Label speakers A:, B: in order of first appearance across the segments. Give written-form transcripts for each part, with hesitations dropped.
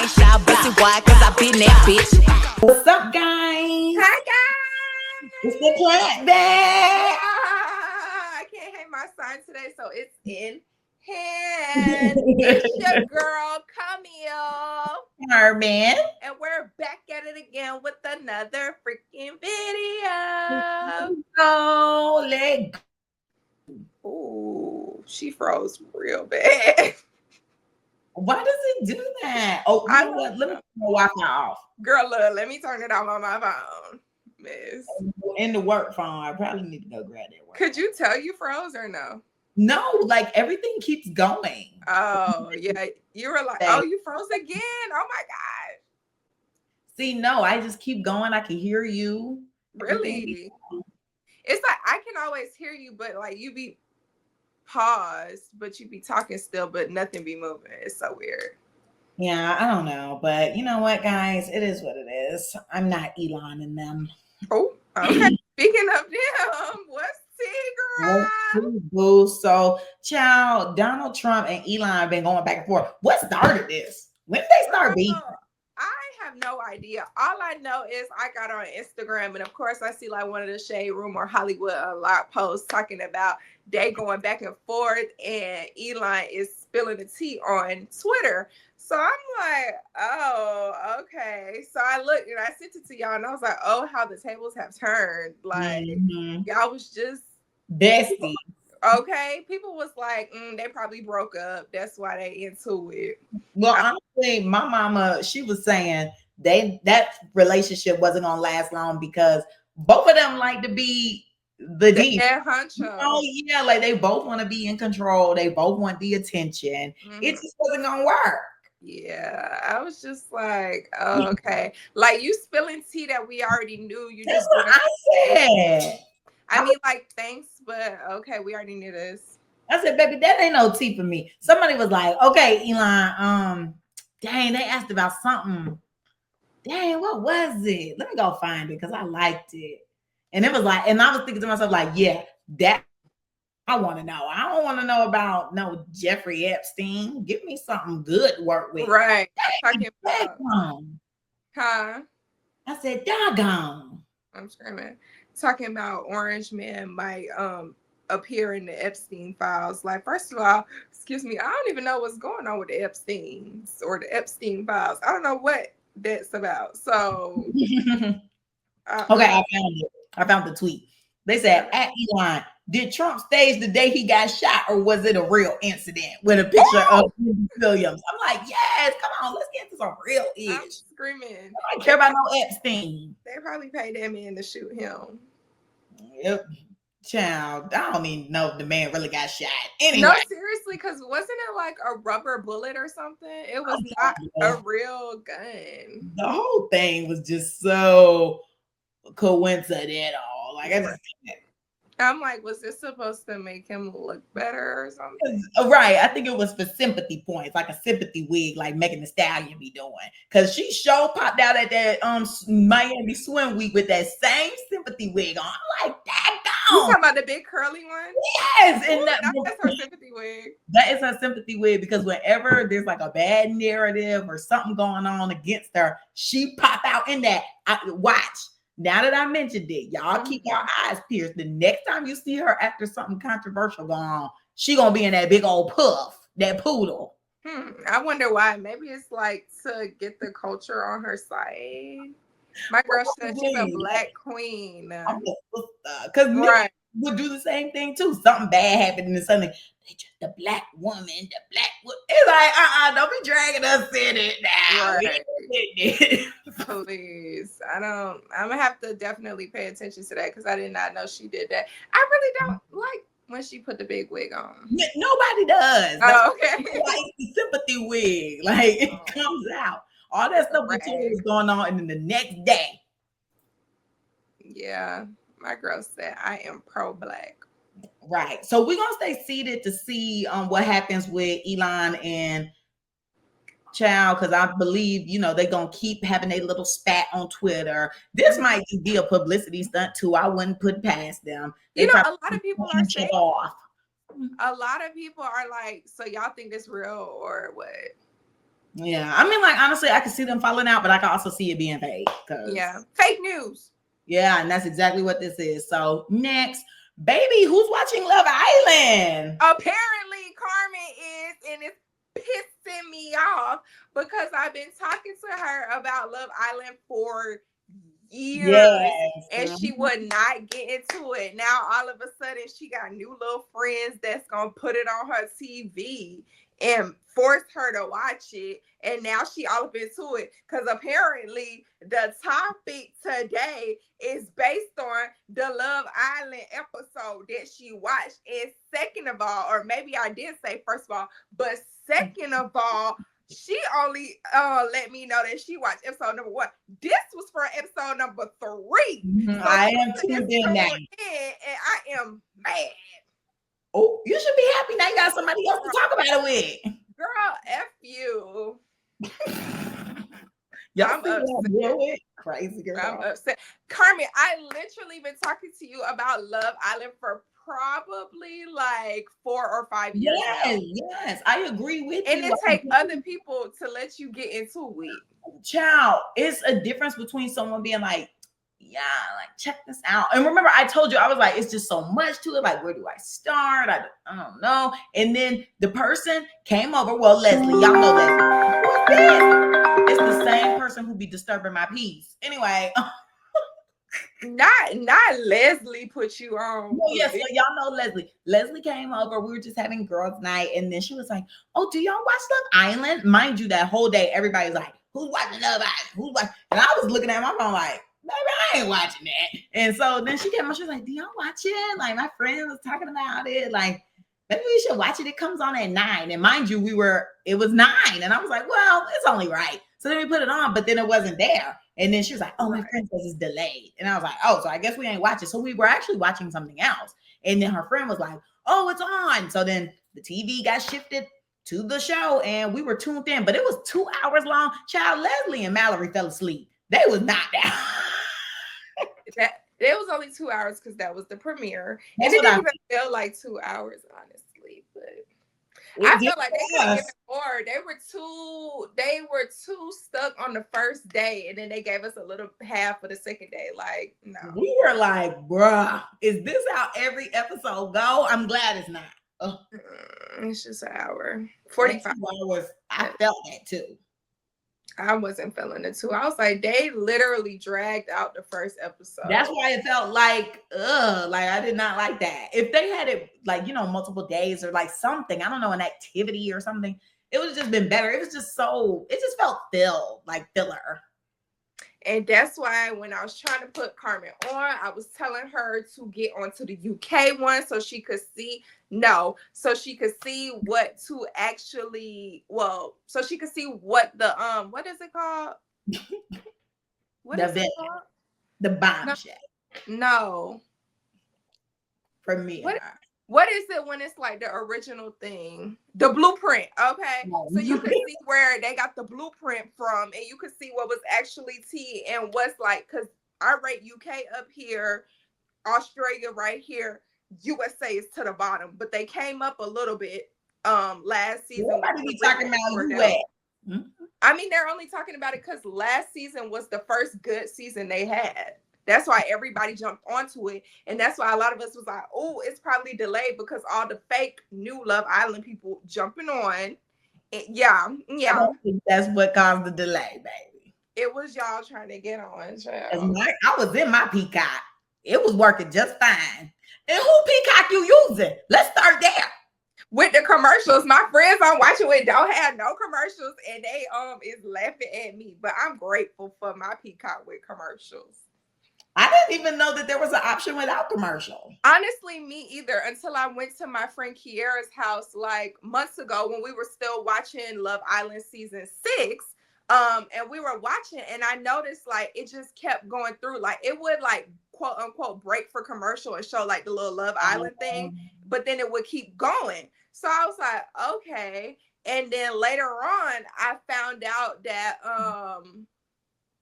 A: bitch. Y'all pussy wide, cause I been that bitch.
B: What's up, guys?
C: Hi, guys.
B: It's the Clapback.
C: I can't hang my sign today, so it's in hand. It's your girl, Camille
B: Carmen.
C: And we're back at it again with another freaking video.
B: Oh, let go.
C: Ooh, she froze real bad.
B: Why does it do that? Oh, you know what? Let me turn my Wi-Fi off.
C: Girl, look, let me turn it off on my phone, miss.
B: In the work phone. I probably need to go grab that work.
C: Could you tell you froze or no?
B: No, like everything keeps going.
C: Oh, yeah. You were like, oh, you froze again. Oh, my God.
B: See, no, I just keep going. I can hear you.
C: Really? It's like I can always hear you, but like you be paused, but you be talking still, but nothing be moving. It's so weird.
B: Yeah, I don't know. But you know what, guys? It is what it is. I'm not Elon in them.
C: Oh, okay. Speaking of them, what's tea,
B: girl? So, child, Donald Trump and Elon have been going back and forth. What started this? When did they start beefing?
C: I have no idea. All I know is I got on Instagram, and of course I see like one of the Shade Room or Hollywood Unlocked posts talking about they going back and forth, and Elon is spilling the tea on Twitter. So I'm like, oh, okay. So I looked and I sent it to y'all, and I was like, oh, how the tables have turned. Like y'all was just
B: besties.
C: Okay, people was like, they probably broke up. That's why they into it.
B: Well, honestly, my mama, she was saying that relationship wasn't gonna last long because both of them like to be the
C: head honcho.
B: Oh yeah, like they both want to be in control. They both want the attention. It just wasn't gonna work.
C: Yeah, I was just like, oh, okay, like you spilling tea that we already knew. You
B: That's
C: just
B: what I said.
C: I mean, like, thanks, but okay, we already knew this.
B: I said, baby, that ain't no tea for me. Somebody was like, okay, Elon, dang, they asked about something. Dang, what was it? Let me go find it because I liked it. And it was like, and I was thinking to myself, like, yeah, that I want to know. I don't want to know about no Jeffrey Epstein. Give me something good to work with.
C: Right.
B: Talking about,
C: huh?
B: I said, doggone.
C: I'm screaming. Talking about Orange Man might appear in the Epstein files. Like, first of all, excuse me, I don't even know what's going on with the Epsteins or the Epstein files. I don't know what that's about. So
B: okay, I found it. I found the tweet. They said, at Elon, did Trump stage the day he got shot, or was it a real incident with a picture of Williams? I'm like, yes, come on, let's get to some real ish.
C: I'm screaming.
B: I don't care about no Epstein.
C: They probably paid that man to shoot him.
B: Yep. Child, I don't even know if the man really got shot. Anyway.
C: No, seriously, because wasn't it like a rubber bullet or something? It was not a real gun.
B: The whole thing was just so coincidental. Like
C: I'm like, was this supposed to make him look better or something?
B: Right. I think it was for sympathy points, like a sympathy wig, like Megan Thee Stallion be doing. Because she popped out at that Miami Swim Week with that same sympathy wig on. I'm like, that
C: you talking about the big curly one?
B: Yes. And
C: that's her sympathy wig.
B: That is her sympathy wig because whenever there's like a bad narrative or something going on against her, she pop out in that. Watch. Now that I mentioned it, y'all keep your eyes pierced. The next time you see her after something controversial going on, she gonna be in that big old puff, that poodle.
C: I wonder why. Maybe it's like to get the culture on her side. My girl said she's a black queen.
B: Because right. Would do the same thing too. Something bad happened and something. They just the black woman, the black. It's like don't be dragging us in it now.
C: Right. Please, I'm gonna have to definitely pay attention to that because I did not know she did that. I really don't like when she put the big wig on.
B: Nobody does.
C: Oh, okay.
B: Like the sympathy wig, like it comes out. All that stuff was going on, and then the next day.
C: Yeah, my girl said I am pro-black.
B: Right. So we're gonna stay seated to see what happens with Elon and Child, because I believe they're gonna keep having a little spat on Twitter. This might just be a publicity stunt too. I wouldn't put past them.
C: A lot of people are saying a lot of people are like, so y'all think this real or what?
B: Yeah, I mean, like honestly, I can see them falling out, but I can also see it being fake.
C: Yeah, fake news.
B: Yeah, and that's exactly what this is. So next, baby, who's watching Love Island?
C: Apparently, Carmen is, and it's pissing me off because I've been talking to her about Love Island for years,
B: Yes.
C: and she would not get into it. Now all of a sudden she got new little friends that's gonna put it on her TV and force her to watch it, and now she all up into it because apparently the topic today is based on the Love Island episode that she watched. And second of all, or maybe I did say first of all, but second of all, she only let me know that she watched episode number 1. This was for episode number 3.
B: Mm-hmm.
C: So
B: I am tuned in now.
C: And I am mad.
B: Oh, you should be happy now. You got somebody else to talk about it with.
C: Girl, F you.
B: I'm upset. Crazy girl.
C: I'm upset. Carmen, I literally been talking to you about Love Island for probably like 4 or 5 years.
B: Yes, I agree with you.
C: And it takes other people to let you get into it.
B: Child, it's a difference between someone being like, yeah, like check this out. And remember, I told you, I was like, it's just so much to it. Like, where do I start? I don't know. And then the person came over. Well, Leslie, y'all know Leslie. What's this? It's the same person who be disturbing my peace. Anyway.
C: Not Leslie put you on.
B: Oh, yes, so y'all know Leslie. Leslie came over. We were just having girls' night, and then she was like, "Oh, do y'all watch Love Island?" Mind you, that whole day, everybody's like, "Who's watching Love Island? Who's watching?" And I was looking at my phone like, "Baby, I ain't watching that." And so then she came on. She was like, "Do y'all watch it?" Like my friend was talking about it. Like maybe we should watch it. It comes on at 9, and mind you, it was 9, and I was like, "Well, it's only right." So then we put it on, but then it wasn't there. And then she was like, "Oh, my friend says it's delayed." And I was like, "Oh, so I guess we ain't watching." So we were actually watching something else. And then her friend was like, "Oh, it's on." So then the TV got shifted to the show and we were tuned in, but it was 2 hours long. Child, Leslie and Mallory fell asleep. They was not down.
C: It was only 2 hours because that was the premiere. And it didn't even feel like 2 hours, honestly, but I felt like they could have given more. They were too stuck on the first day, and then they gave us a little half for the second day. Like, no.
B: We were like, bruh, is this how every episode go? I'm glad it's not. Oh.
C: It's just an hour. 45
B: hours. I felt that too.
C: I wasn't feeling it too. I was like, they literally dragged out the first episode.
B: That's why it felt like, like I did not like that. If they had it like, multiple days or like something, I don't know, an activity or something, it would have just been better. It was just it just felt filler.
C: And that's why when I was trying to put Carmen on, I was telling her to get onto the UK one so she could see what to actually, so she could see what the what is it called? What is it called?
B: The bombshell.
C: No.
B: For me.
C: What is it when it's like the original thing? The blueprint, okay? No. So you can see where they got the blueprint from, and you can see what was actually tea and what's like, because I rate UK up here, Australia right here, USA is to the bottom, but they came up a little bit last season.
B: Nobody be talking about US.
C: I mean, they're only talking about it because last season was the first good season they had. That's why everybody jumped onto it. And that's why a lot of us was like, oh, it's probably delayed because all the fake new Love Island people jumping on. And yeah. I don't
B: think that's what caused the delay, baby.
C: It was y'all trying to get on.
B: I was in my Peacock. It was working just fine. And who Peacock you using? Let's start there.
C: With the commercials, my friends I'm watching with don't have no commercials, and they is laughing at me. But I'm grateful for my Peacock with commercials.
B: I didn't even know that there was an option without commercial.
C: Honestly, me either, until I went to my friend Kiera's house like months ago when we were still watching Love Island season 6. And we were watching, and I noticed like it just kept going through. Like it would like quote unquote break for commercial and show like the little Love Island thing, but then it would keep going. So I was like, okay. And then later on, I found out that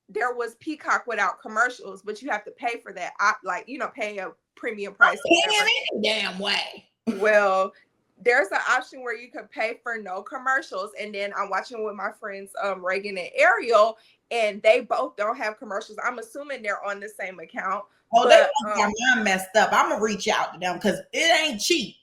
C: there was Peacock without commercials, but you have to pay for that. Pay a premium price.
B: Paying any damn way.
C: Well, there's an option where you can pay for no commercials. And then I'm watching with my friends, Reagan and Ariel, and they both don't have commercials. I'm assuming they're on the same account.
B: Oh,
C: but,
B: they got mine messed up. I'm gonna reach out to them because it ain't cheap.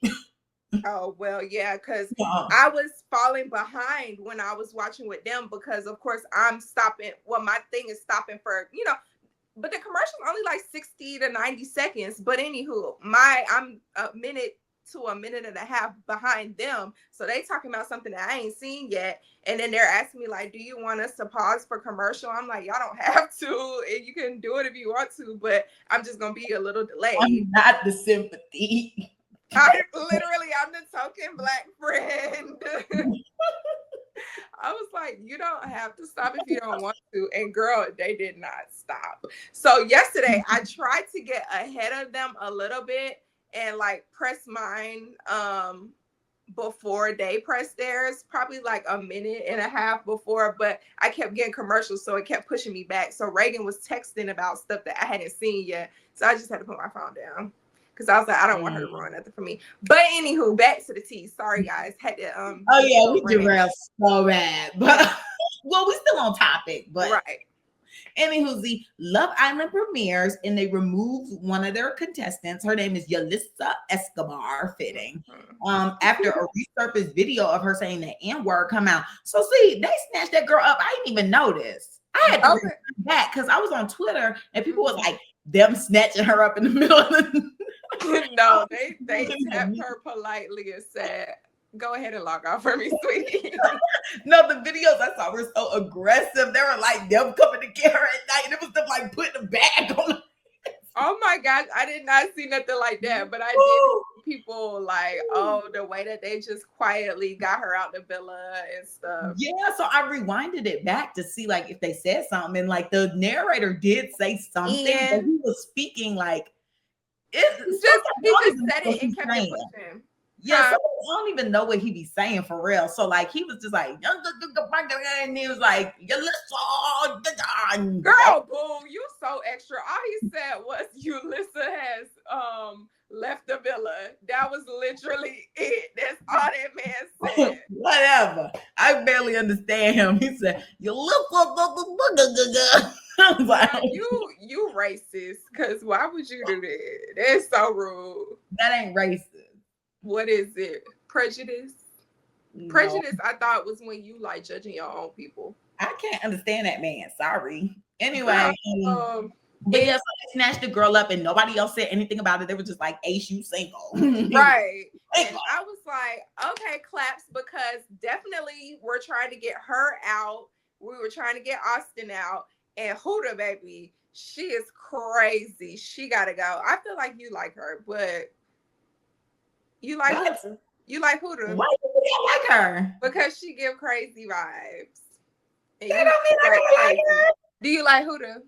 C: Oh, well, yeah, because I was falling behind when I was watching with them because, of course, I'm stopping. Well, my thing is stopping for, but the commercial's only like 60 to 90 seconds. But anywho, I'm a minute to a minute and a half behind them. So they talking about something that I ain't seen yet. And then they're asking me like, do you want us to pause for commercial? I'm like, y'all don't have to. And you can do it if you want to, but I'm just going to be a little delayed.
B: I'm not the sympathy.
C: I'm the token Black friend. I was like, you don't have to stop if you don't want to. And girl, they did not stop. So yesterday I tried to get ahead of them a little bit and like press mine before they pressed theirs, probably like a minute and a half before, but I kept getting commercials, so it kept pushing me back. So Reagan was texting about stuff that I hadn't seen yet. So I just had to put my phone down. Because I was like, I don't want her to ruin nothing for me. But anywho, back to the tea. Sorry, guys. Had to
B: oh yeah, we derailed so bad. But well, we still on topic, but
C: right.
B: Anywho, the Love Island premieres and they removed one of their contestants. Her name is Yalitza Escobar, fitting. After a resurfaced video of her saying the N-word come out. So see, they snatched that girl up. I didn't even notice. I had to bring back because I was on Twitter and people was like them snatching her up in the middle of the
C: no, they tapped her politely and said, go ahead and log off for me, sweetie.
B: No, the videos I saw were so aggressive. They were like them coming to get her at night, and it was them like putting a bag on her.
C: Oh my gosh, I did not see nothing like that, but I did see people like, oh, the way that they just quietly got her out the villa and stuff.
B: Yeah, so I rewinded it back to see like if they said something, and like the narrator did say something, but he was speaking like
C: he just said it and kept it pushing.
B: Yeah, so I don't even know what he be saying for real. So like he was just like, and he was like,
C: girl, boom, you so extra. All he said was Yulissa has left the villa. That was literally it. That's all that man said.
B: Whatever. I barely understand him. He said,
C: Like, you racist, because why would you do that? That's so rude.
B: That ain't racist.
C: What is it? Prejudice? No. Prejudice, I thought, was when you like judging your own people.
B: I can't understand that man. Sorry. Anyway, but yeah, so they snatched the girl up and nobody else said anything about it. They were just like, Ace, you single.
C: Right. And I was like, okay, claps, because definitely we're trying to get her out. We were trying to get Austin out. And Huda, baby, she is crazy. She gotta go. I feel like you like her, but you like Huda. You like Huda.
B: Why do you like her?
C: Because she give crazy vibes.
B: And that don't mean I don't like her.
C: Do you like Huda?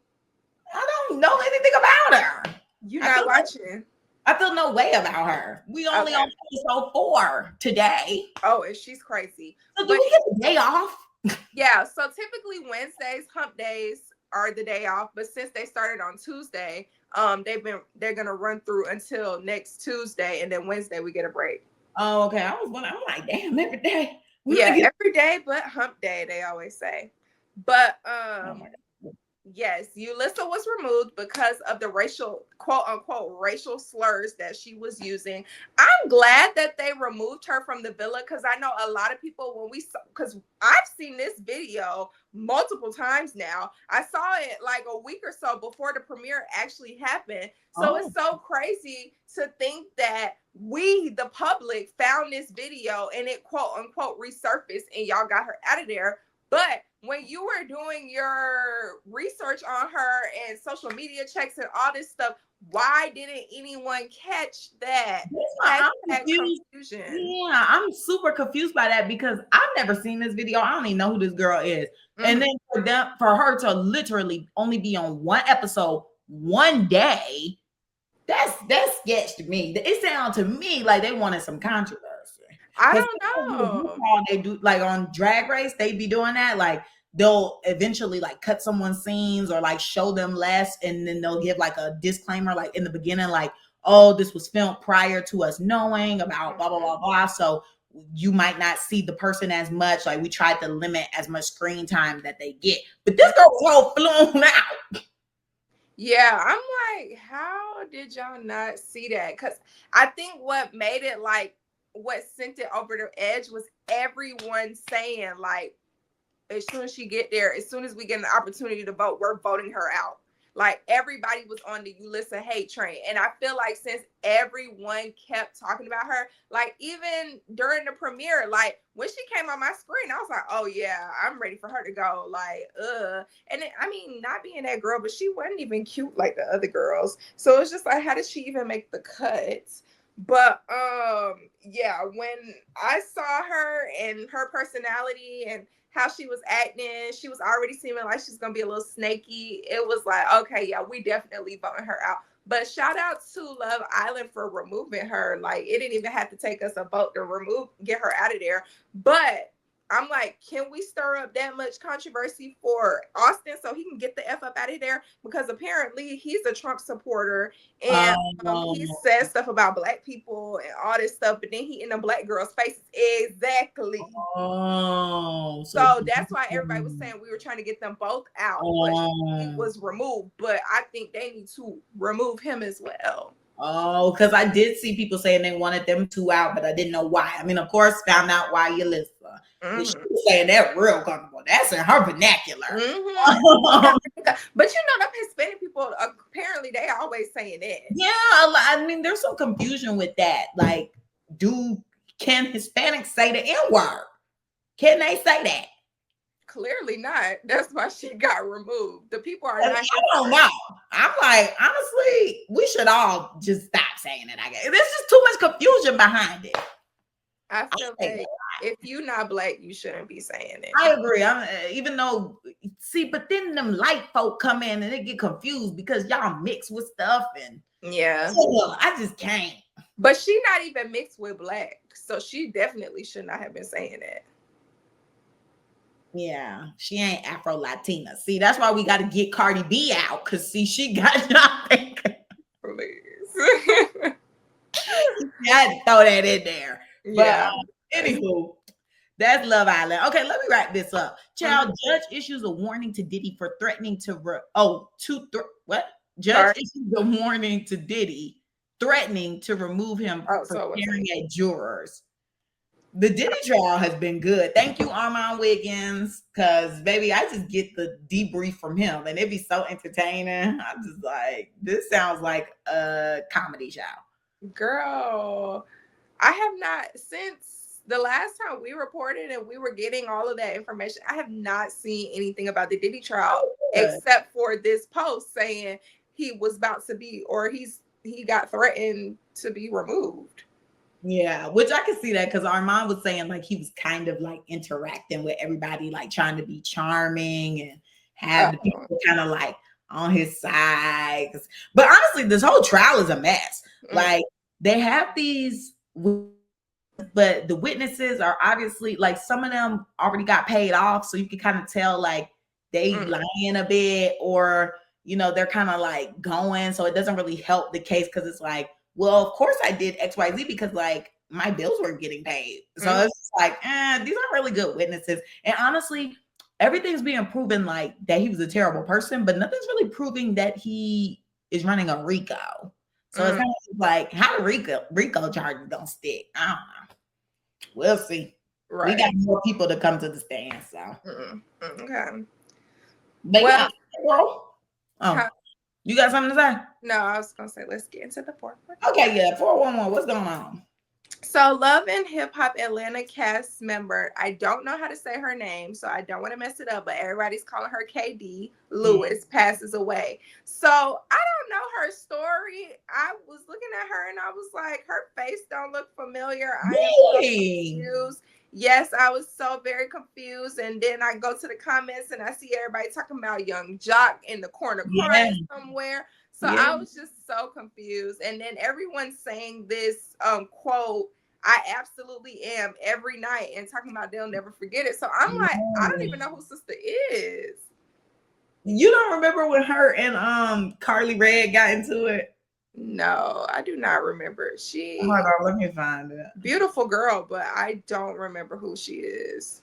B: I don't know anything about her.
C: You're not watching.
B: I feel no way about her. We only on episode 4 today.
C: Oh, and she's crazy.
B: So do we get the day off?
C: Yeah. So typically Wednesdays, hump days, are the day off, but since they started on Tuesday, they're gonna run through until next Tuesday, and then Wednesday we get a break.
B: Oh, okay. I'm like, damn, every day.
C: Every day, but hump day, they always say. But yes, Yulissa was removed because of the racial, quote unquote, racial slurs that she was using. I'm glad that they removed her from the villa, because I know a lot of people, because I've seen this video multiple times now. I saw it like a week or so before the premiere actually happened. So it's so crazy to think that we, the public, found this video and it quote unquote resurfaced and y'all got her out of there. But when you were doing your research on her and social media checks and all this stuff, why didn't anyone catch that?
B: Confusion. Yeah, I'm super confused by that because I've never seen this video. I don't even know who this girl is. Mm-hmm. And then for her to literally only be on one episode one day, that's sketch to me. It sounds to me like they wanted some controversy.
C: I don't know.
B: They do like on Drag Race, they be doing that. Like they'll eventually like cut someone's scenes or like show them less, and then they'll give like a disclaimer like in the beginning, like, oh, this was filmed prior to us knowing about blah, blah, blah, blah. So you might not see the person as much. Like we tried to limit as much screen time that they get. But this girl was all flown out.
C: Yeah, I'm like, how did y'all not see that? Because I think what made it like, what sent it over the edge was everyone saying like, as soon as she get there, as soon as we get an opportunity to vote, we're voting her out. Like everybody was on the Ulissa hate train. And I feel like since everyone kept talking about her, like even during the premiere, like when she came on my screen, I was like, oh yeah, I'm ready for her to go. Like, And it, I mean, not being that girl, but she wasn't even cute like the other girls. So it's just like, how did she even make the cut? But yeah, when I saw her and her personality and how she was acting, she was already seeming like she's gonna be a little snaky. It was like, okay, yeah, we definitely voting her out. But shout out to Love Island for removing her. Like it didn't even have to take us a vote to get her out of there. But I'm like, can we stir up that much controversy for Austin so he can get the F up out of there? Because apparently he's a Trump supporter and he says stuff about black people and all this stuff, but then he in a black girl's face. Exactly. So that's why everybody was saying we were trying to get them both out, but he was removed. But I think they need to remove him as well.
B: Oh, because I did see people saying they wanted them two out, but I didn't know why. I mean, of course, found out why Ulissa. She was saying that real comfortable. That's in her vernacular.
C: But you know, them Hispanic people, apparently they always saying that.
B: Yeah, I mean, there's some confusion with that. Like, can Hispanics say the N-word? Can they say that?
C: Clearly not. That's why she got removed. The people are not.
B: I don't know. I'm like, honestly, we should all just stop saying it. I guess there's just too much confusion behind it.
C: I feel like if you're not black, you shouldn't be saying it.
B: I agree. Even though, see, but then them light folk come in and they get confused because y'all mix with stuff and I just can't.
C: But she not even mixed with black, so she definitely should not have been saying that.
B: Yeah, she ain't Afro-Latina. See, that's why we got to get Cardi B out, because see, she got nothing.
C: Please.
B: I had to throw that in there.
C: Yeah.
B: But anywho, that's Love Island. Okay, let me wrap this up. Child, judge issues a warning to Diddy for threatening to Judge issues a warning to Diddy threatening to remove him for staring at jurors. The Diddy trial has been good. Thank you, Armand Wiggins, because baby, I just get the debrief from him, and it'd be so entertaining. I'm just like, this sounds like a comedy show.
C: Girl, I have not, since the last time we reported and we were getting all of that information, I have not seen anything about the Diddy trial except for this post saying he was about to be, or he got threatened to be removed.
B: Yeah, which I can see that because Armand was saying like he was kind of like interacting with everybody, like trying to be charming and have the people kind of like on his side. But honestly, this whole trial is a mess. Like they have these, but the witnesses are obviously like some of them already got paid off, so you can kind of tell like they lying a bit, or you know they're kind of like going, so it doesn't really help the case because it's like, well, of course I did XYZ because like my bills weren't getting paid. So it's like, these aren't really good witnesses. And honestly, everything's being proven like that he was a terrible person, but nothing's really proving that he is running a RICO. So it's kind of like, how the RICO charges don't stick. I don't know. We'll see. Right. We got more people to come to the stand. So
C: okay.
B: But you got something to say?
C: No, I was gonna say let's get into the 411.
B: Okay, yeah, 411. What's going on?
C: So Love and Hip Hop Atlanta cast member, I don't know how to say her name, so I don't want to mess it up, but everybody's calling her KD Lewis, passes away. So I don't know her story. I was looking at her and I was like, her face don't look familiar.
B: Really?
C: I am so confused. Yes, I was so very confused. And then I go to the comments and I see everybody talking about Young Jock in the corner crying somewhere. So I was just so confused. And then everyone's saying this quote, I absolutely am, every night, and talking about they'll never forget it. So I'm like, I don't even know who sister is.
B: You don't remember when her and Carly Red got into it?
C: No, I do not remember.
B: Hold on, let me find it.
C: Beautiful girl, but I don't remember who she is.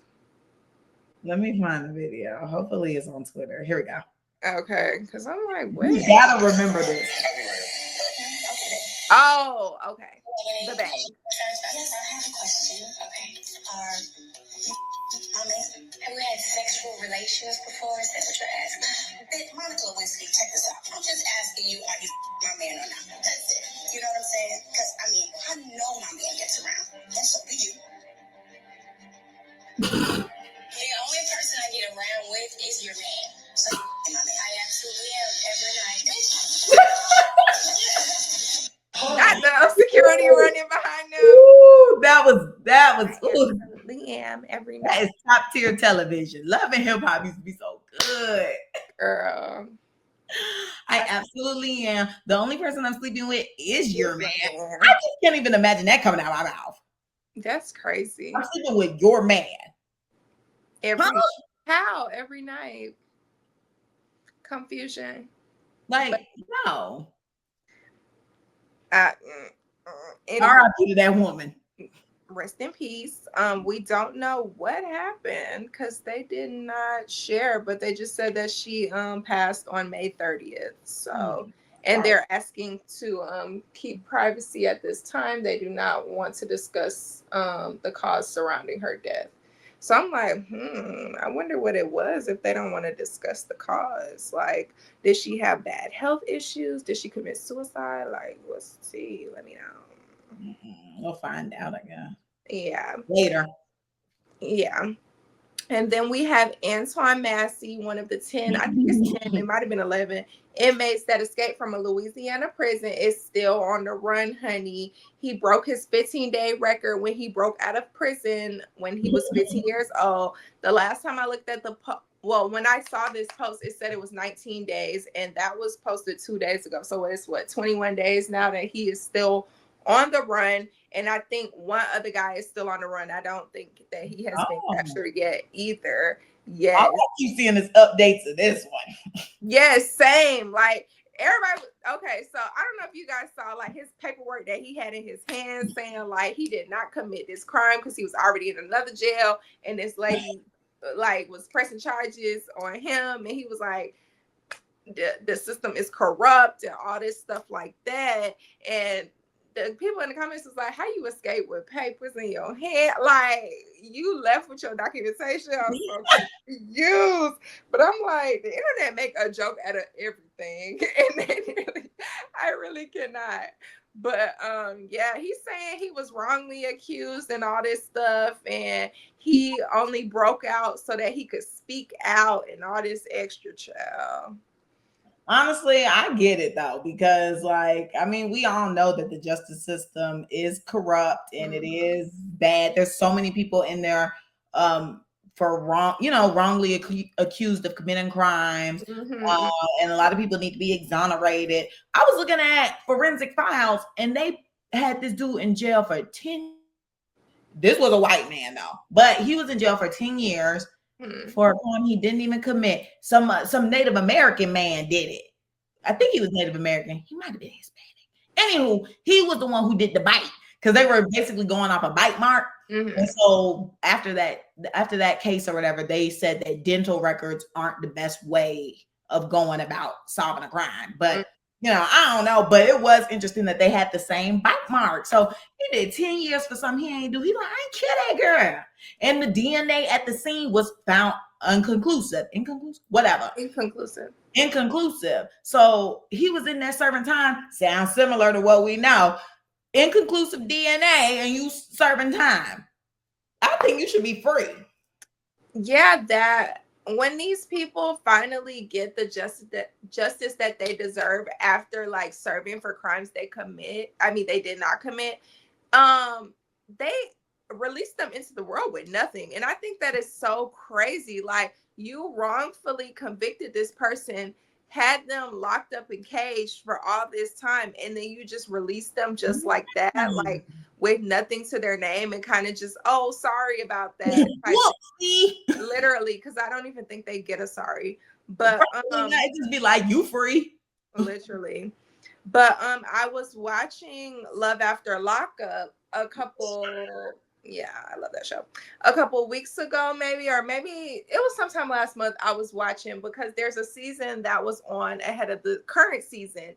B: Let me find the video. Hopefully it's on Twitter. Here we go.
C: Okay, because I'm like, wait.
B: You gotta remember this.
C: Oh, okay. The bang.
D: Yes, I have a question. Okay. Have we had sexual relations before? Is that what you're asking? Monica Lewinsky, check this out. I'm just asking you, are you my man or not? That's it. You know what I'm saying? Because, I mean, I know my man gets around. And so do you. The only person I get around with is your man. So, my man, I absolutely am every night.
C: Not the security running behind them.
B: Ooh, that was ooh,
C: Absolutely am every
B: that
C: night.
B: is top tier television. Love and hip hop used to be so good.
C: Girl.
B: I absolutely am. The only person I'm sleeping with is your man. I just can't even imagine that coming out of my mouth.
C: That's crazy.
B: I'm sleeping with your man.
C: How? Every night. Confusion.
B: Like, no.
C: Anyway,
B: R.I.P. to that woman.
C: rest in peace. We don't know what happened because they did not share, but they just said that she passed on May 30th. So, and they're asking to keep privacy at this time. They do not want to discuss the cause surrounding her death. So I'm like, I wonder what it was if they don't want to discuss the cause. Like, did she have bad health issues? Did she commit suicide? Like, let's see. Let me know.
B: We'll find out, I guess.
C: Yeah.
B: Later.
C: Yeah. And then we have Antoine Massey, one of the 10, I think it's 10, it might have been 11 inmates that escaped from a Louisiana prison is still on the run, honey. He broke his 15-day record when he broke out of prison when he was 15 years old. The last time I looked at when I saw this post, it said it was 19 days, and that was posted 2 days ago. So it's 21 days now that he is still on the run. And I think one other guy is still on the run. I don't think that he has been captured yet either. Yes.
B: I keep seeing this updates of this one.
C: Yes, same. Like everybody. Okay, so I don't know if you guys saw like his paperwork that he had in his hands saying like he did not commit this crime because he was already in another jail, and this lady like was pressing charges on him, and he was like, the system is corrupt and all this stuff like that. And the people in the comments was like, how you escape with papers in your hand? Like, you left with your documentation. I'm so confused. But I'm like, the internet make a joke out of everything. And then I really cannot. But yeah, he's saying he was wrongly accused and all this stuff. And he only broke out so that he could speak out and all this extra, child.
B: Honestly, I get it though, because like, I mean, we all know that the justice system is corrupt and it is bad. There's so many people in there for wrongly accused of committing crimes. And a lot of people need to be exonerated. I was looking at Forensic Files and they had this dude in jail for 10. This was a white man though, but he was in jail for 10 years. For a crime he didn't even commit. Some Native American man did it. I think he was Native American. He might have been Hispanic. Anywho, he was the one who did the bite because they were basically going off a bite mark. And so after that case or whatever, they said that dental records aren't the best way of going about solving a crime. But I don't know. But it was interesting that they had the same bite mark. So he did 10 years for something he ain't do. He like, I ain't kill that girl. And the DNA at the scene was found inconclusive. So he was in there serving time. Sounds similar to what we know. Inconclusive DNA and you serving time. I think you should be free.
C: Yeah, that when these people finally get the justice that they deserve after like serving for crimes they did not commit, they release them into the world with nothing. And I think that is so crazy. Like, you wrongfully convicted this person, had them locked up and caged for all this time, and then you just release them just like that, like with nothing to their name, and kind of just, oh, sorry about that. Literally, because I don't even think they get a sorry. But
B: it just be like, you free.
C: Literally. But I was watching Love After Lockup a couple. Yeah, I love that show. A couple weeks ago, maybe, or maybe it was sometime last month. I was watching because there's a season that was on ahead of the current season.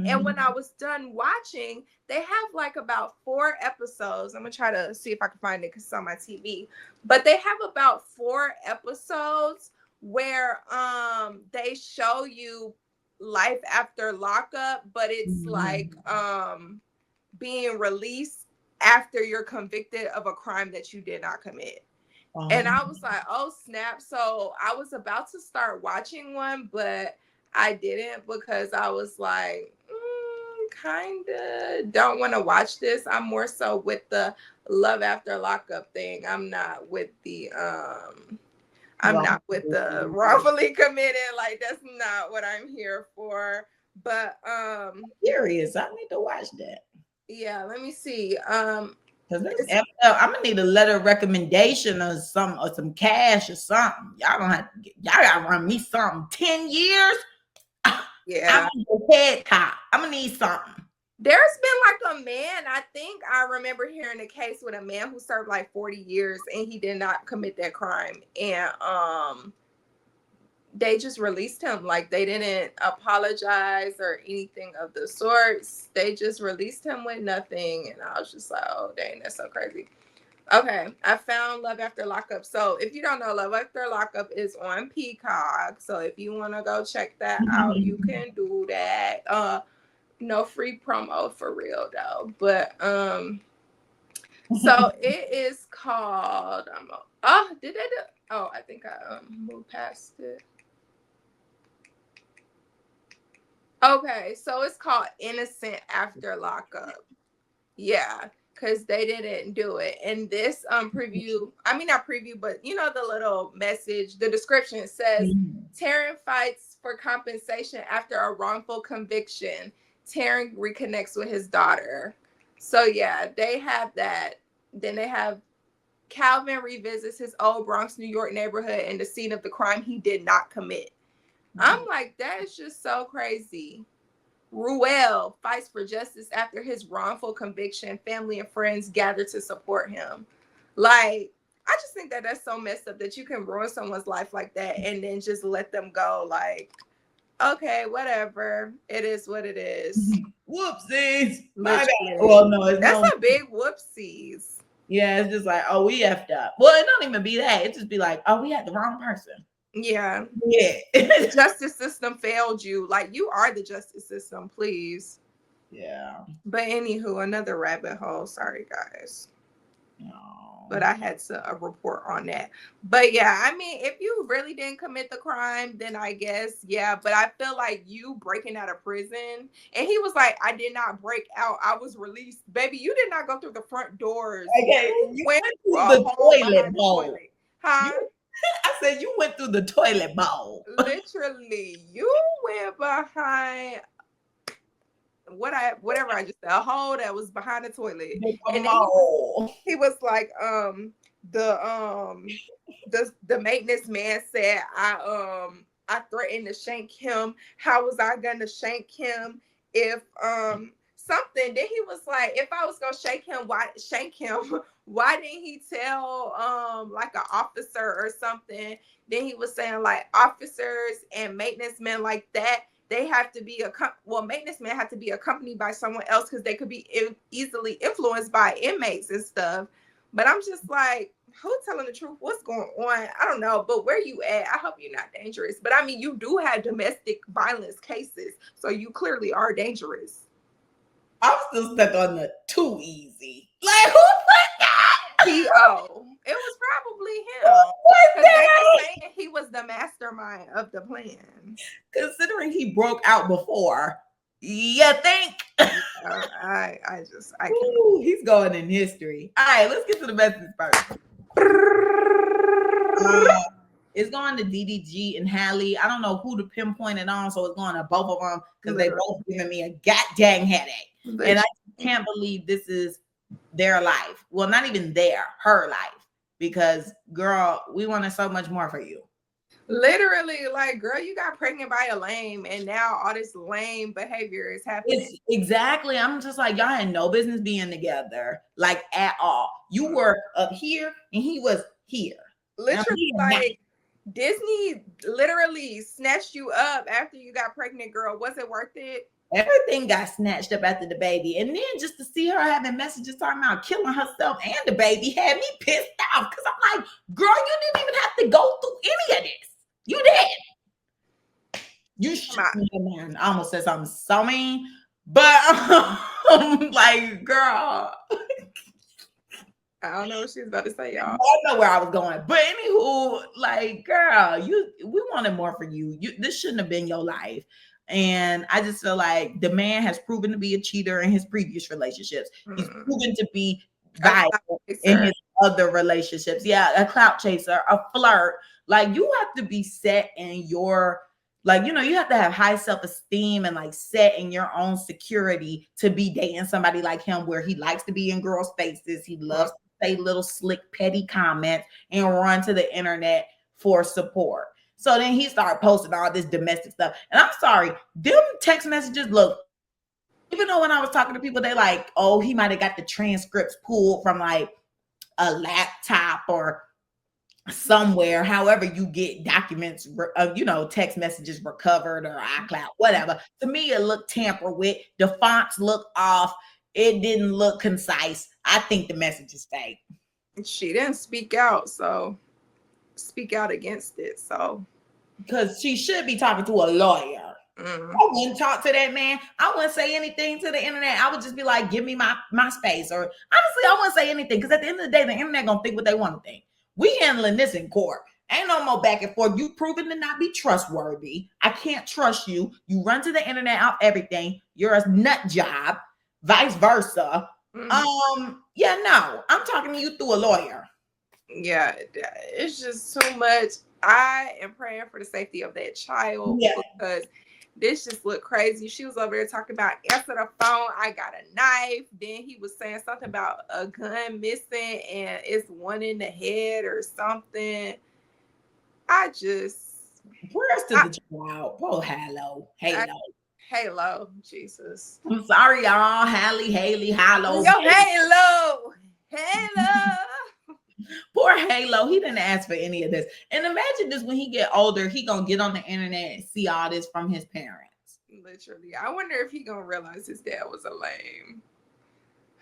C: And when I was done watching, they have like about 4 episodes. I'm gonna try to see if I can find it because it's on my TV. But they have about 4 episodes where they show you life after lockup, but it's like being released after you're convicted of a crime that you did not commit. And I was like, oh snap. So I was about to start watching one, but I didn't because I was like, kind of don't want to watch this. I'm more so with the Love After Lockup thing. I'm not with the not with the wrongfully committed. Like, that's not what I'm here for. But
B: Curious. I need to watch that.
C: Yeah, let me see.
B: Because I'm gonna need a letter of recommendation or some cash or something. Y'all gotta run me something. 10 years.
C: Yeah,
B: I'm gonna need something.
C: There's been like a man, I think I remember hearing a case with a man who served like 40 years and he did not commit that crime. And they just released him. Like, they didn't apologize or anything of the sorts. They just released him with nothing. And I was just like, oh, dang, that's so crazy. Okay, I found Love After Lockup. So if you don't know, Love After Lockup is on Peacock. So if you want to go check that out, you can do that. No free promo for real though. But so it is called I think I moved past it. Okay, so it's called Innocent After Lockup. Yeah, because they didn't do it. And this preview, I mean not preview, but you know the little message, the description says Taryn fights for compensation after a wrongful conviction. Taryn reconnects with his daughter. So yeah, they have that. Then they have Calvin revisits his old Bronx, New York neighborhood and the scene of the crime he did not commit. I'm like, that is just so crazy. Ruel fights for justice after his wrongful conviction. Family and friends gather to support him. Like, I just think that that's so messed up that you can ruin someone's life like that and then just let them go. Like, okay, whatever. It is what it is.
B: Whoopsies.
C: Well, no, that's a big whoopsies.
B: Yeah, it's just like, oh, we effed up. Well, it don't even be that. It just be like, oh, we had the wrong person.
C: Yeah.
B: The
C: justice system failed you. Like, you are the justice system, please.
B: Yeah.
C: But anywho, another rabbit hole. Sorry, guys.
B: No.
C: But I had to report on that. But yeah, I mean, if you really didn't commit the crime, then I guess, yeah. But I feel like you breaking out of prison. And he was like, I did not break out. I was released. Baby, you did not go through the front doors.
B: Okay, you went through the toilet bowl.
C: Huh?
B: I said you went through the toilet bowl.
C: Literally, you went behind whatever I just said, a hole that was behind the toilet. And he was like, the maintenance man said I threatened to shank him. How was I gonna shank him if something? Then he was like, if I was gonna shank him, why didn't he tell like an officer or something? Then he was saying like officers and maintenance men like that, they have to be maintenance men have to be accompanied by someone else because they could be easily influenced by inmates and stuff. But I'm just like, who's telling the truth? What's going on? I don't know. But where you at? I hope you're not dangerous. But I mean, you do have domestic violence cases, so you clearly are dangerous.
B: I'm still stuck on the too easy. Like, who put that?
C: P.O. It was probably him. Because they were saying he was the mastermind of the plan.
B: Considering he broke out before, you think?
C: I can't.
B: Ooh, he's going in history. All right, let's get to the message first. It's going to DDG and Halle. I don't know who to pinpoint it on, so it's going to both of them because they both giving me a goddamn headache. And I can't believe this is their life. Well, not even her life. Because, girl, we wanted so much more for you.
C: Literally, like, girl, you got pregnant by a lame, and now all this lame behavior is happening.
B: It's exactly. I'm just like, y'all had no business being together, like at all. You were up here and he was here.
C: Literally, like Disney literally snatched you up after you got pregnant, girl. Was it worth it?
B: Everything got snatched up after the baby. And then just to see her having messages talking about killing herself and the baby had me pissed off. Because I'm like, girl, you didn't even have to go through any of this. You did. You should. Man, I almost said something so mean. But I'm like, girl.
C: I don't know what she's about to say, y'all.
B: I don't know where I was going. But anywho, like, girl, we wanted more for you. This shouldn't have been your life. And I just feel like the man has proven to be a cheater in his previous relationships. He's proven to be violent in his other relationships. Yeah, a clout chaser, a flirt. Like, you have to be set in your, like, you know, you have to have high self-esteem and like set in your own security to be dating somebody like him, where he likes to be in girls' faces. He loves to say little slick, petty comments and run to the internet for support. So then he started posting all this domestic stuff. And I'm sorry, them text messages look, even though when I was talking to people, they like, oh, he might have got the transcripts pulled from like a laptop or somewhere, however you get documents, you know, text messages recovered or iCloud, whatever. To me, it looked tampered with. The fonts look off. It didn't look concise. I think the message is fake.
C: She didn't speak out, so speak out against it. So
B: because she should be talking to a lawyer. I wouldn't talk to that man. I wouldn't say anything to the internet. I would just be like, give me my space. Or honestly, I wouldn't say anything, because at the end of the day, the internet gonna think what they want to think. We handling this in court. Ain't no more back and forth. You proven to not be trustworthy. I can't trust you. You run to the internet off everything. You're a nut job. Vice versa. Yeah, no. I'm talking to you through a lawyer.
C: Yeah, it's just too much. I am praying for the safety of that child, because this just looked crazy. She was over there talking about answer the phone, I got a knife. Then he was saying something about a gun missing and it's one in the head or something. I just
B: prayers to the child. Oh,
C: Halo, Jesus.
B: I'm sorry, y'all. Haley, Halo.
C: Yo, Halo.
B: Poor Halo. He didn't ask for any of this. And imagine this, when he get older, he gonna get on the internet and see all this from his parents.
C: Literally. I wonder if he gonna realize his dad was a lame.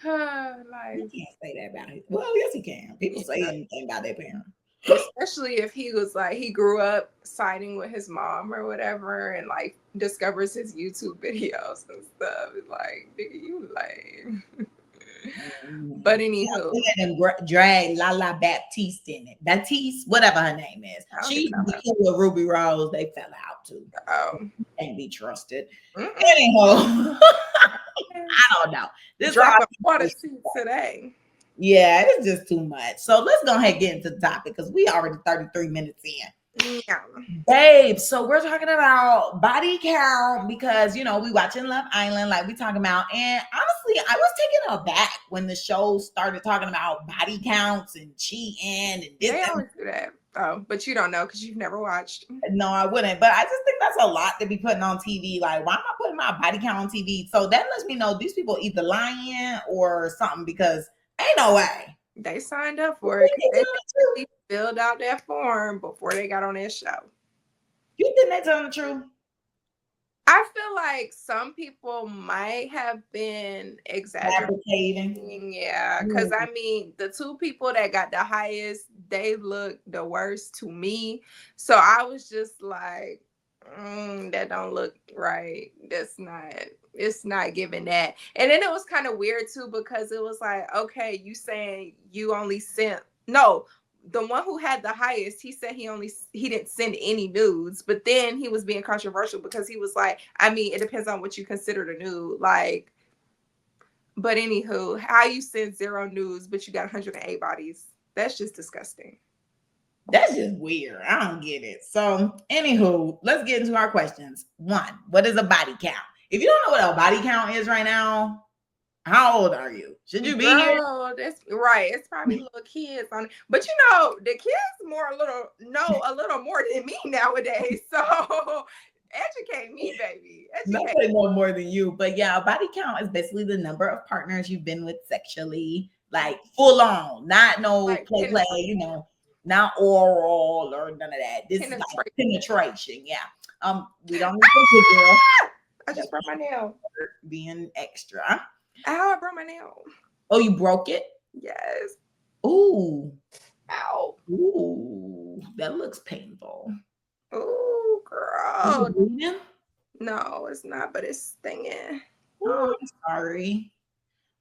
B: Like, he can't say that about him. Well, yes, he can. People say anything about their parents.
C: Especially if he was like, he grew up siding with his mom or whatever, and like discovers his YouTube videos and stuff. It's like, nigga, you lame. But anywho,
B: drag Lala Baptiste in it. Baptiste, whatever her name is. She with Ruby Rose. They fell out too. Can't be trusted. Anyhow, I don't know. This
C: drop a water seat today.
B: Yeah, it's just too much. So let's go ahead and get into the topic, because we already 33 minutes in.
C: Yeah.
B: Babe, so we're talking about body count, because, you know, we watching Love Island, like we talking about. And honestly, I was taken aback when the show started talking about body counts and cheating and this.
C: They always do that. Oh, but you don't know because you've never watched.
B: No, I wouldn't. But I just think that's a lot to be putting on TV. Like, why am I putting my body count on TV? So that lets me know these people either lying or something, because ain't no way.
C: They signed up for it. They filled out that form before they got on that show.
B: You think they telling the truth?
C: I feel like some people might have been exaggerating. Yeah, because I mean, the two people that got the highest, they look the worst to me. So I was just like, that don't look right. It's not giving that. And then it was kind of weird too, because it was like, okay, you saying you only sent, no, the one who had the highest, he said he didn't send any nudes, but then he was being controversial because he was like, I mean, it depends on what you consider a nude. Like, but anywho, how you send 0 nudes, but you got 108 bodies? That's just disgusting.
B: That's just weird. I don't get it. So anywho, let's get into our questions. 1, what is a body count? If you don't know what a body count is right now, How old are you? Should you be here?
C: Girl, that's right. It's probably little kids on it. But you know, the kids know a little more than me nowadays. So educate me, baby.
B: Not
C: Educate.
B: say no more than you, but yeah, body count is basically the number of partners you've been with sexually, like full on, not no
C: Like
B: play, not oral or none of that. This is like penetration. Yeah. We don't need to girl.
C: I just broke my nail.
B: Being extra.
C: Ow, I broke my nail.
B: Oh, you broke it?
C: Yes.
B: Ooh.
C: Ow.
B: Ooh. That looks painful.
C: Ooh, girl.
B: Is it bleeding?
C: No, it's not, but it's stinging.
B: Oh, I'm sorry.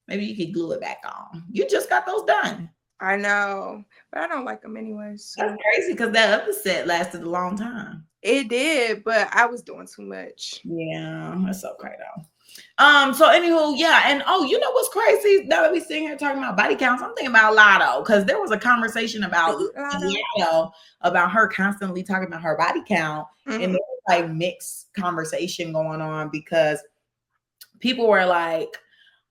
B: Maybe you could glue it back on. You just got those done.
C: I know, but I don't like them anyways. So.
B: That's crazy because that other set lasted a long time.
C: It did, but I was doing too much.
B: Yeah, that's okay though. So anywho, yeah, and you know what's crazy? Now that we sitting here talking about body counts, I'm thinking about Lotto because there was a conversation about Lotto, about her constantly talking about her body count, and there was like mixed conversation going on because people were like,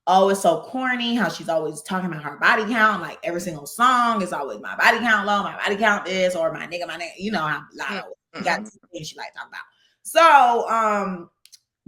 B: "Oh, it's so corny how she's always talking about her body count. Like every single song is always my body count low, my body count this, or my nigga, my name." You know how Lotto got things she like talking about. So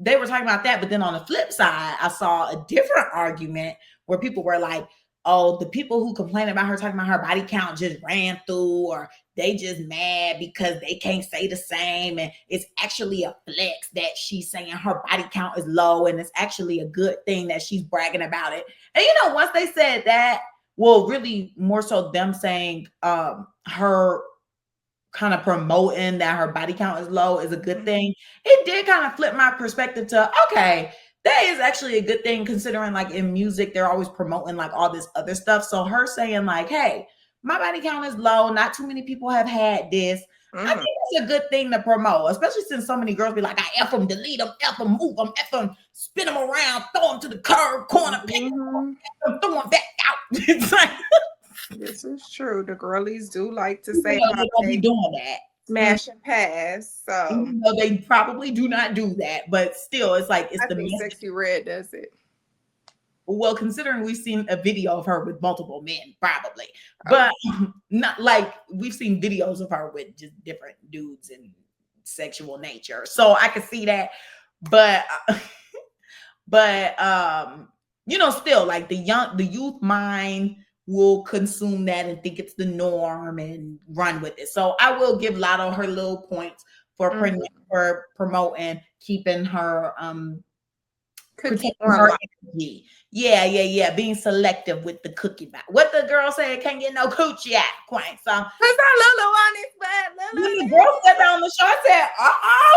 B: they were talking about that, but then on the flip side, I saw a different argument where people were like, "Oh, the people who complain about her talking about her body count just ran through, or they just mad because they can't say the same, and it's actually a flex that she's saying her body count is low, and it's actually a good thing that she's bragging about it." And you know, once they said that, well, really more so them saying her kind of promoting that her body count is low is a good thing. It did kind of flip my perspective to, okay, that is actually a good thing considering like in music, they're always promoting like all this other stuff. So her saying like, hey, my body count is low. Not too many people have had this. I think it's a good thing to promote, especially since so many girls be like, I F them, delete them, F them, move them, F them, spin them around, throw them to the curb, corner, pick them, throw them back out. It's like,
C: this is true. The girlies do like to say
B: they don't be doing that.
C: Smash and pass. So
B: even though they probably do not do that, but still, it's like it's
C: I think Sexy Red does it.
B: Well, considering we've seen a video of her with multiple men, probably, but not like we've seen videos of her with just different dudes and sexual nature. So I could see that, but you know, still like the youth mind will consume that and think it's the norm and run with it. So I will give Lotto her little points for promoting, keeping her protecting her energy. Yeah. Being selective with the cookie back. What the girl said, can't get no coochie out. Quite so.
C: Cause I Lulu on this bed.
B: Lulu. The girl said that on the show. I said,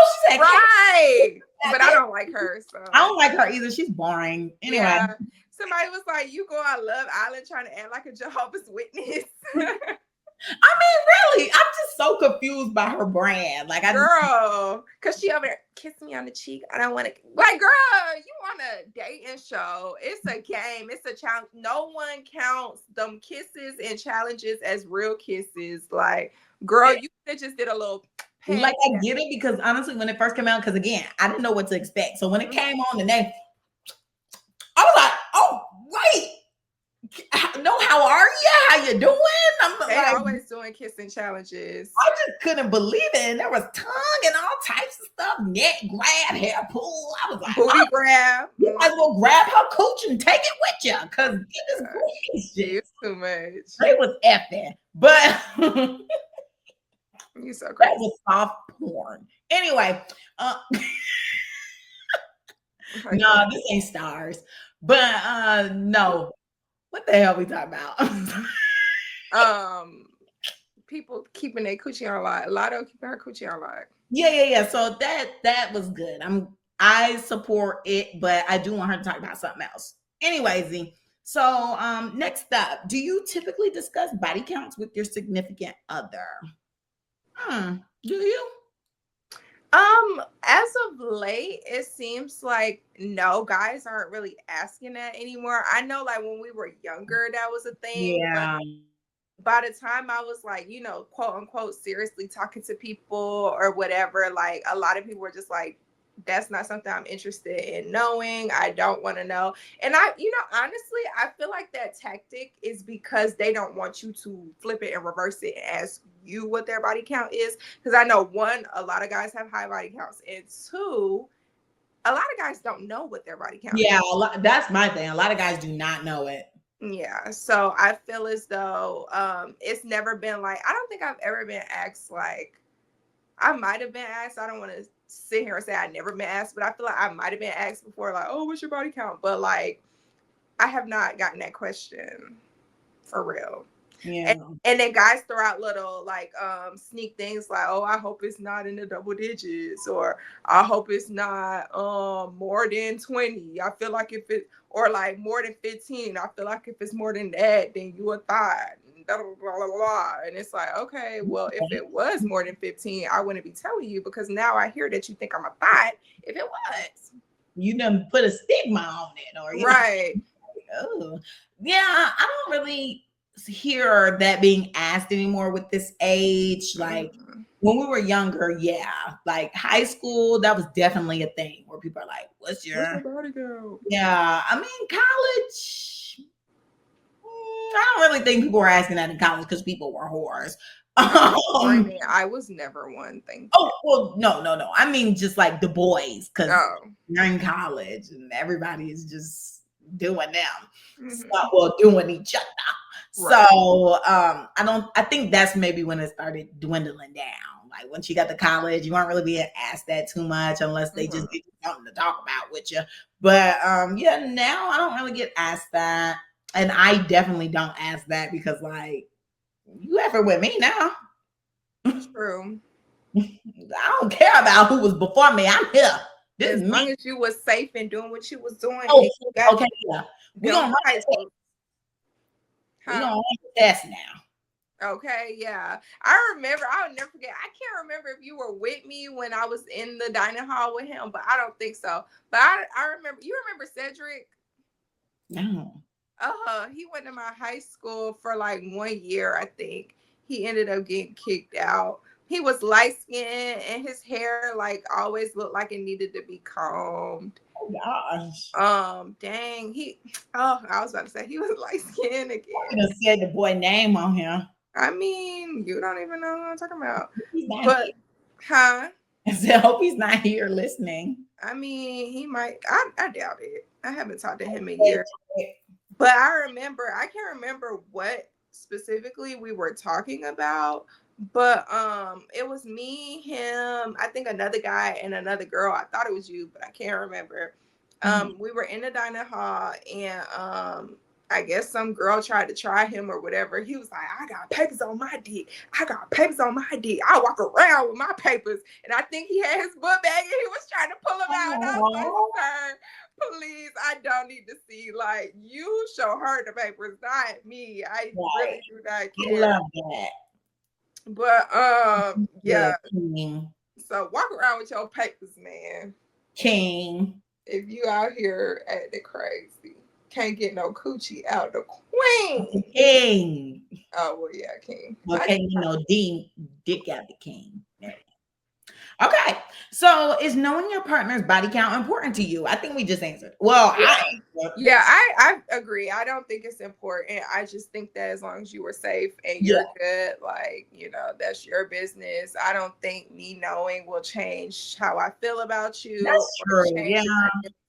B: she said,
C: right. But I don't like her. So
B: I don't like her either. She's boring. Anyway.
C: Yeah. Somebody was like, you go on Love Island trying to act like a Jehovah's Witness.
B: I mean, really, I'm just so confused by her brand. Like,
C: because she over there kissing me on the cheek. I don't want to. Like, girl, you want a dating show? It's a game. It's a challenge. No one counts them kisses and challenges as real kisses. Like, girl, you just did a little.
B: Like, I get it because honestly, when it first came out, because again, I didn't know what to expect. So when it came on, the name, I was like, oh, wait. No, how are you? How you doing?
C: They always doing kissing challenges.
B: I just couldn't believe it. And there was tongue and all types of stuff. Neck grab, hair pull. I was like,
C: booty grab.
B: You might as well grab her cooch and take it with you. Because
C: it's too much.
B: They was effing. But
C: you so crazy.
B: That was soft porn. Anyway, no, this ain't stars. But no. What the hell we talking
C: about? People keeping their coochie on lock. Lotto keeping her coochie on lock.
B: Yeah. So that was good. I support it, but I do want her to talk about something else. Anyways, so next up, do you typically discuss body counts with your significant other? Do you?
C: As of late, it seems like no, guys aren't really asking that anymore. I know, like when we were younger, that was a thing.
B: Yeah.
C: By the time I was like, you know, quote unquote, seriously talking to people or whatever, like a lot of people were just like, that's not something I'm interested in knowing. I don't want to know. And honestly, I feel like that tactic is because they don't want you to flip it and reverse it and ask you what their body count is. Because I know, one, a lot of guys have high body counts, and two, a lot of guys don't know what their body count is.
B: Yeah, that's my thing. A lot of guys do not know it.
C: Yeah, so I feel as though it's never been like, I don't think I've ever been asked, like, I might have been asked. I don't want to sit here and say I never been asked, but I feel like I might have been asked before, like, oh, what's your body count? But like, I have not gotten that question for real.
B: Yeah.
C: And then guys throw out little like sneak things like, oh, I hope it's not in the double digits, or I hope it's not more than 20. I feel like if it, or like more than 15, I feel like if it's more than that, then you a thought. Blah, blah, blah, blah. And it's like, okay, well, if it was more than 15, I wouldn't be telling you, because now I hear that you think I'm a thought. If it was,
B: you done put a stigma on it, or
C: right?
B: Oh, yeah. I don't really hear that being asked anymore with this age. Like when we were younger, yeah, like high school, that was definitely a thing where people are like, "What's your
C: body count?"
B: Yeah, I mean, college. I don't really think people were asking that in college because people were whores.
C: I was never one thing.
B: Oh, well, no. I mean, just like the boys, because you're in college and everybody is just doing them. So, well, doing each other. Right. So I think that's maybe when it started dwindling down. Like once you got to college, you weren't really being asked that too much unless they just get something to talk about with you. But yeah, now I don't really get asked that. And I definitely don't ask that because, like, you ever with me now?
C: True.
B: I don't care about who was before me. I'm here.
C: As long as you was safe and doing what you was doing.
B: Oh, okay, yeah. We're going to run the test now.
C: Okay, yeah. I would never forget. I can't remember if you were with me when I was in the dining hall with him, but I don't think so. But I remember, you remember Cedric?
B: No.
C: He went to my high school for like 1 year, I think. He ended up getting kicked out. He was light skinned and his hair like always looked like it needed to be combed.
B: Oh gosh.
C: Dang. I was about to say he was light skinned again.
B: I could have said the boy name on him.
C: I mean, you don't even know what I'm talking about. But I
B: said, hope he's not here listening.
C: I mean, he might. I doubt it. I haven't talked to him in years. But I can't remember what specifically we were talking about, but it was me, him, I think another guy and another girl. I thought it was you, but I can't remember. We were in the dining hall and I guess some girl tried to try him or whatever. He was like, I got papers on my dick. I walk around with my papers. And I think he had his book bag and he was trying to pull them out. And I was like, sir, please, I don't need to see. Like, you show her the papers, not me. I really do not care.
B: I love that.
C: But yeah.
B: King.
C: So walk around with your papers, man.
B: King.
C: If you out here acting crazy. Can't get no coochie out the queen.
B: King.
C: Oh, well, yeah, king.
B: Okay, dick out the king. Okay, so is knowing your partner's body count important to you? I think we just answered. Well,
C: yeah. I agree. I don't think it's important. I just think that as long as you were safe and you're good, like, that's your business. I don't think me knowing will change how I feel about you.
B: That's true. Yeah.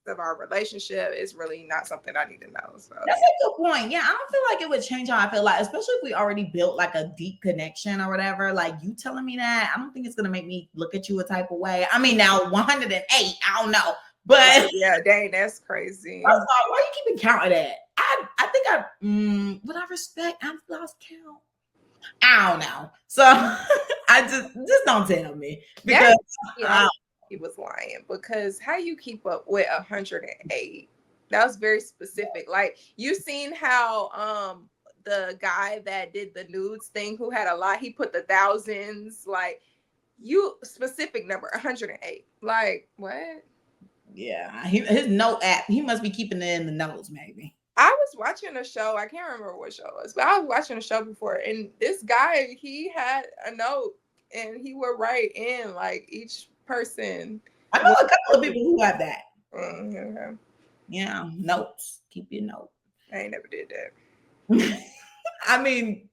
C: Of our relationship is really not something I need to know. So
B: that's a good point. Yeah, I don't feel like it would change how I feel, like, especially if we already built like a deep connection or whatever. Like you telling me that, I don't think it's gonna make me look at you a type of way. I mean, now 108, I don't know, but
C: yeah, dang, that's crazy.
B: I was like, why are you keeping count of that? I think would I respect? I've lost count. I don't know. So I just don't tell me because
C: he was lying, because how you keep up with 108? That was very specific. Like, you seen how the guy that did the nudes thing, who had a lot, he put the thousands, like, you specific number 108. Like, what?
B: Yeah, his note app, he must be keeping it in the notes, maybe.
C: I was watching a show, I can't remember what show it was, but I was watching a show before, and this guy, he had a note and he would write in like each person.
B: I know a couple of people who have that.
C: Okay.
B: Yeah, notes. Keep your note.
C: I ain't never did that.
B: I mean,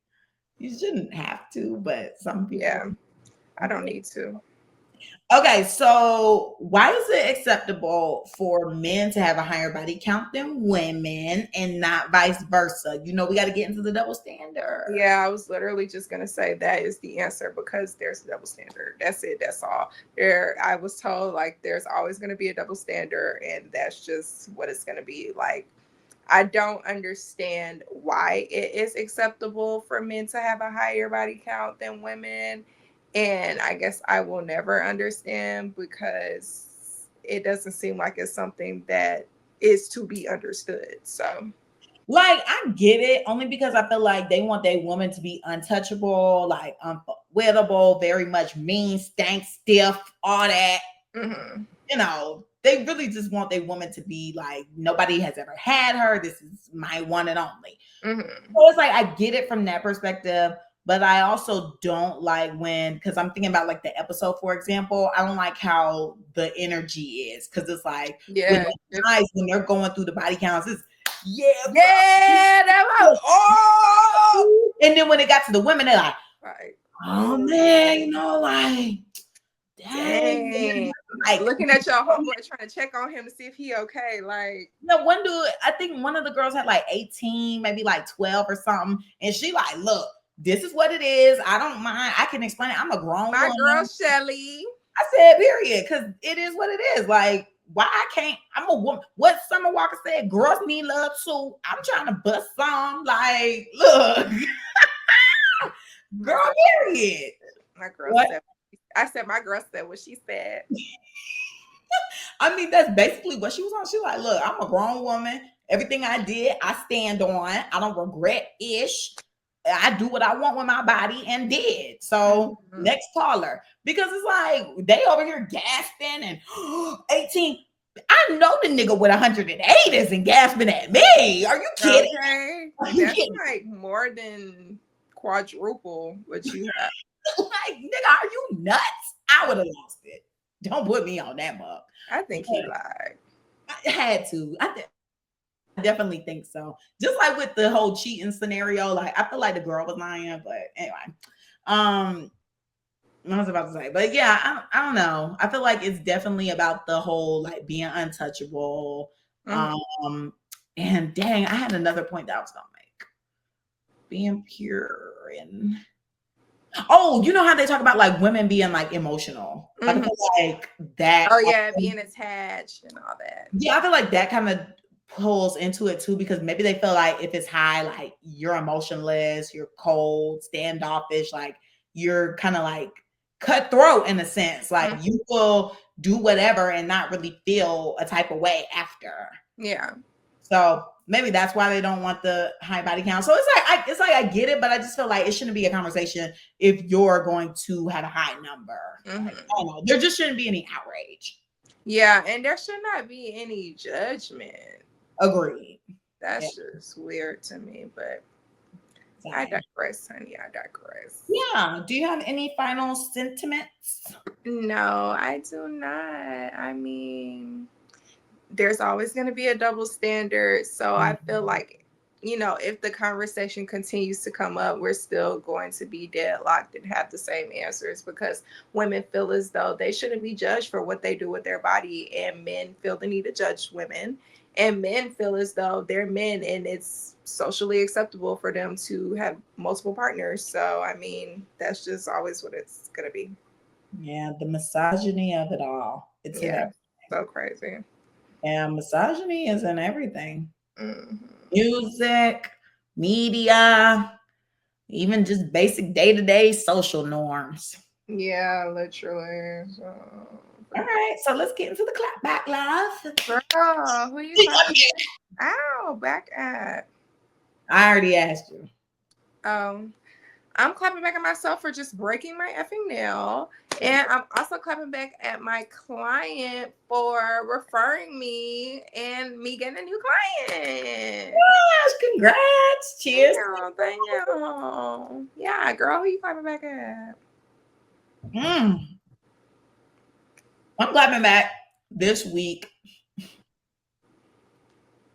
B: you shouldn't have to, but some people.
C: Yeah, I don't need to.
B: Okay, so why is it acceptable for men to have a higher body count than women and not vice versa? You know, we got to get into the double standard.
C: Yeah, I was literally just gonna say that is the answer because there's a double standard. That's it. That's all. I was told like there's always gonna be a double standard, and that's just what it's gonna be. Like, I don't understand why it is acceptable for men to have a higher body count than women. And I guess I will never understand because it doesn't seem like it's something that is to be understood. So,
B: like, I get it only because I feel like they want their woman to be untouchable, like unwittable, very much mean, stank, stiff, all that. You know, they really just want their woman to be like, nobody has ever had her. This is my one and only. So it's like, I get it from that perspective. But I also don't like when, because I'm thinking about like the episode, for example, I don't like how the energy is. Because it's like,
C: yeah,
B: when they're going through the body counts, it's,
C: that was, oh!
B: And then when it got to the women, they're like,
C: Right.
B: oh man, you know, like, dang.
C: Like looking at your homeboy trying to check on him to see if he okay. Like,
B: no, one dude, I think one of the girls had like 18, maybe like 12 or something. And she like, look, this is what it is. I don't mind. I can explain it. I'm a grown
C: my
B: woman.
C: girl Shelly.
B: I said, period, because it is what it is. Like, why I can't? I'm a woman. What Summer Walker said, girls need love too. I'm trying to bust some. Like, look, girl, period.
C: My girl said, I said, my girl said what she said.
B: I mean, that's basically what she was on. She like, look, I'm a grown woman. Everything I did, I stand on. I don't regret ish. I do what I want with my body and did. So next caller, because it's like they over here gasping and 18. I know the nigga with 108 isn't gasping at me. Are you kidding?
C: Okay. That's like more than quadruple what you have.
B: Like, nigga, are you nuts? I would have lost it. Don't put me on that mug.
C: I think he lied.
B: I had to. I definitely think so. Just like with the whole cheating scenario, like I feel like the girl was lying, but anyway. I was about to say, but yeah, I don't know. I feel like it's definitely about the whole like being untouchable. And dang, I had another point that I was gonna make. Being pure and you know how they talk about like women being like emotional. Like, I feel like that.
C: Oh yeah, being attached and all that.
B: Yeah, I feel like that kind of pulls into it too, because maybe they feel like if it's high, like you're emotionless, you're cold, standoffish, like you're kind of like cutthroat in a sense, like you will do whatever and not really feel a type of way after.
C: Yeah.
B: So maybe that's why they don't want the high body count. So it's like I get it, but I just feel like it shouldn't be a conversation if you're going to have a high number. Like, I don't know. There just shouldn't be any outrage.
C: Yeah, and there should not be any judgment.
B: Agreed.
C: That's just weird to me, but I digress, honey. I digress.
B: Yeah. Do you have any final sentiments?
C: No, I do not. I mean, there's always going to be a double standard. So I feel like, you know, if the conversation continues to come up, we're still going to be deadlocked and have the same answers because women feel as though they shouldn't be judged for what they do with their body, and men feel the need to judge women, and men feel as though they're men and it's socially acceptable for them to have multiple partners. So, I mean, that's just always what it's going to be.
B: Yeah, the misogyny of it all. It's
C: so crazy.
B: Yeah, misogyny is in everything. Music, media, even just basic day-to-day social norms.
C: Yeah, literally. So.
B: All right, so let's get into the clapback, love.
C: Girl, who you talking to? Ow, back at.
B: I already asked you.
C: I'm clapping back at myself for just breaking my effing nail. And I'm also clapping back at my client for referring me and me getting a new client.
B: Yes, congrats. Cheers.
C: Thank you. Yeah, girl, who you clapping back at?
B: I'm glad I'm back this week.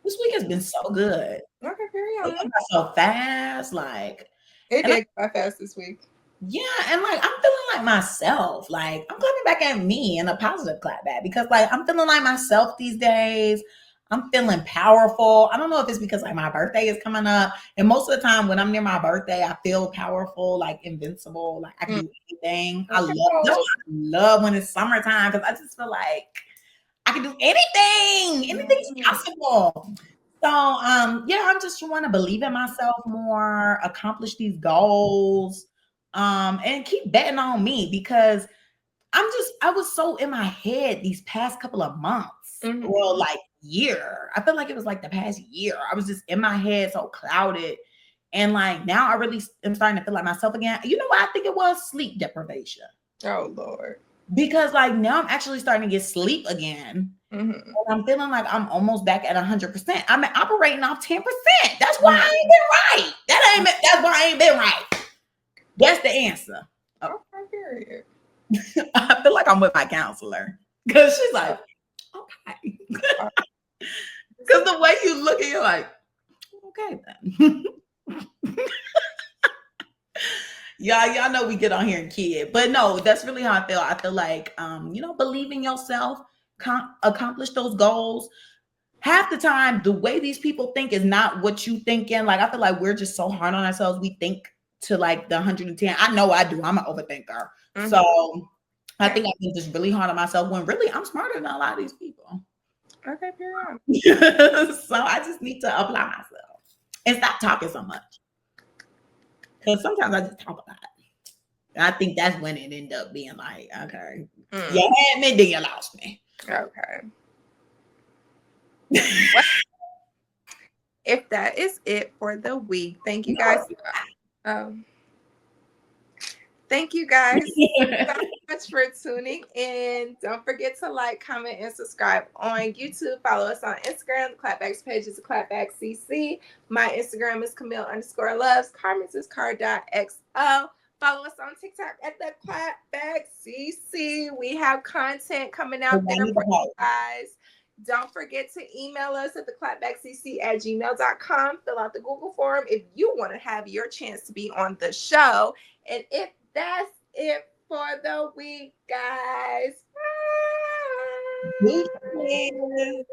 B: This week has been so good.
C: Okay, carry
B: It
C: on.
B: went by so fast, like
C: It
B: and
C: did go by fast this week.
B: yeah, and like I'm feeling like myself. Like I'm clapping back at me in a positive clap back because like I'm feeling like myself these days. I'm feeling powerful. I don't know if it's because like my birthday is coming up, and most of the time when I'm near my birthday, I feel powerful, like invincible, like I can do anything. I
C: Okay.
B: love that's why I love when it's summertime because I just feel like I can do anything. Anything's possible. So yeah, I'm just trying to believe in myself more, accomplish these goals, and keep betting on me because I was so in my head these past couple of months. Well, like year. I feel like it was like the past year. I was just in my head so clouded. And like now I really am starting to feel like myself again. You know what? I think it was sleep deprivation.
C: Oh Lord.
B: Because like now I'm actually starting to get sleep again. And I'm feeling like I'm almost back at 100%. I'm operating off 10%. That's why I ain't been right. That's why I ain't been right. That's the answer.
C: Okay, period.
B: I feel like I'm with my counselor because she's like, okay. Because the way you look at you're like, okay then. Y'all know we get on here and kid, but no, that's really how I feel. I feel like, believe in yourself, accomplish those goals. Half the time, the way these people think is not what you thinking. Like, I feel like we're just so hard on ourselves. We think to like the 110. I know I do. I'm an overthinker. So I think I've been just really hard on myself when really I'm smarter than a lot of these people.
C: Okay, period.
B: So I just need to apply myself and stop talking so much. Because sometimes I just talk a lot. And I think that's when it ended up being like, okay, you had me, then you lost me.
C: Okay. If that is it for the week, thank you guys. Thank you guys so much for tuning in. Don't forget to like, comment, and subscribe on YouTube. Follow us on Instagram. The Clapback's page is theclapbackcc. My Instagram is Camille_loves. Carmen's is car.xo. Follow us on TikTok at theclapbackcc. We have content coming out there for you guys. Don't forget to email us at theclapbackcc@gmail.com. Fill out the Google form if you want to have your chance to be on the show. And if that's it for the week, guys. Bye.